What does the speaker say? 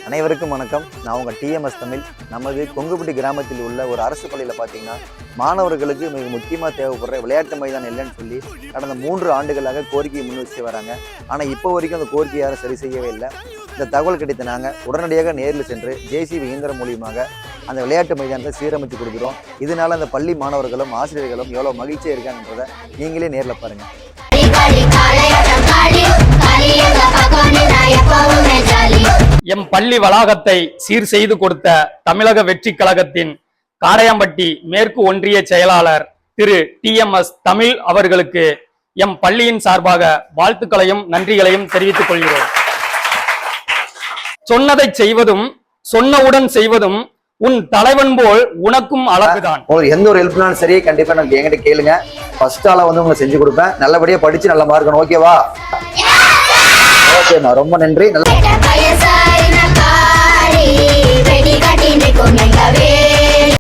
அனைவருக்கும் வணக்கம். நான் உங்கள் டிஎம்எஸ் தமிழ். நமது கொங்குப்பட்டி கிராமத்தில் உள்ள ஒரு அரசு பள்ளியில் பார்த்தீங்கன்னா மாணவர்களுக்கு மிக முக்கியமாக தேவைப்படுற விளையாட்டு மைதானம் இல்லைன்னு சொல்லி கடந்த 3 ஆண்டுகளாக கோரிக்கையை முன் வச்சு வராங்க. ஆனால் இப்போ வரைக்கும் அந்த கோரிக்கை யாரும் சரி செய்யவே இல்லை. இந்த தகவல் கிடைத்த நாங்கள் உடனடியாக நேரில் சென்று ஜேசிபி இயந்திரம் மூலியமாக அந்த விளையாட்டு மைதானத்தை சீரமைத்து கொடுக்குறோம். இதனால அந்த பள்ளி மாணவர்களும் ஆசிரியர்களும் எவ்வளோ மகிழ்ச்சியாக இருக்காங்கன்றதை நீங்களே நேரில் பாருங்கள். எம் பள்ளி வளாகத்தை சீர் செய்து கொடுத்த தமிழக வெற்றி கழகத்தின் காடையாம்பட்டி மேற்கு ஒன்றிய செயலாளர் திரு டிஎம்எஸ் தமிழ் அவர்களுக்கு எம் பள்ளியின் சார்பாக வாழ்த்துக்களையும் நன்றிகளையும் தெரிவித்துக் கொள்கிறோம். சொன்னதை செய்வதும் சொன்னவுடன் செய்வதும் உன் தலைவன் போல் உனக்கும் அழகுதான். உங்களுக்கு எந்த ஒரு ஹெல்ப்னாலும் சரி, கண்டிப்பா எனக்கு என்கிட்ட கேளுங்க. ஃபர்ஸ்ட் ஆளா வந்து உங்களுக்கு செஞ்சு கொடுப்பேன். நல்லபடியா படிச்சு நல்ல மார்க். ஓகேவா? ஓகேண்ணா, ரொம்ப நன்றி.